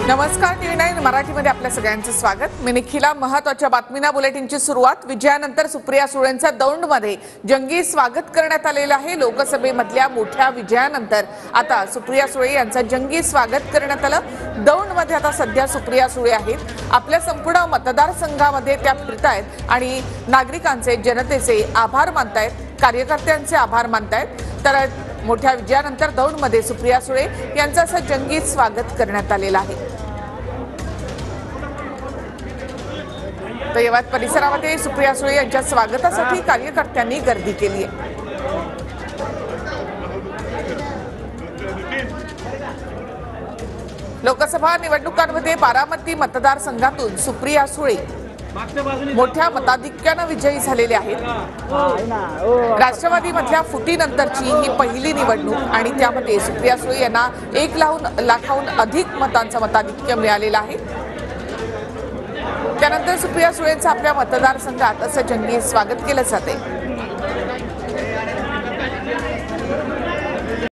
नमस्कार, टी9 मराठीमध्ये आपल्या सगळ्यांचं स्वागत। मी निखिला। महत्त्वाच्या बातमीना बुलेटिनची सुरुवात। विजयानंतर सुप्रिया सुळेंचा दौंडमध्ये जंगी स्वागत करण्यात आलेलं आहे। लोकसभेमधल्या मोठ्या विजयानंतर आता सुप्रिया सुळे यांचं जंगी स्वागत करण्यात आलं। दौंडमध्ये आता सध्या सुप्रिया सुळे आहेत। आपल्या संपूर्ण मतदारसंघामध्ये त्या फिरतायत आणि नागरिकांचे, जनतेचे आभार मानतायत, कार्यकर्त्यांचे आभार मानतायत। तर मोठ्या विजयानंतर दौंडमध्ये सुप्रिया सुळे यांचं असं जंगी स्वागत करण्यात आलेलं आहे। तर यवत परिसरामध्ये सुप्रिया सुळे यांच्या स्वागतासाठी कार्यकर्त्यांनी गर्दी केली आहे। लोकसभा निवडणुकांमध्ये बारामती मतदारसंघातून सुप्रिया सुळे मोठ्या मताधिक्याने विजयी झालेले आहेत। राष्ट्रवादीमधल्या फुटीनंतरची ही पहिली निवडणूक आणि त्यामध्ये सुप्रिया सुळे यांना 1 लाखाहून अधिक मतांचं मताधिक्य मिळालेलं आहे। त्यानंतर सुप्रिया सुळेंचं आपल्या मतदारसंघात असं जंगी स्वागत केलं जाते।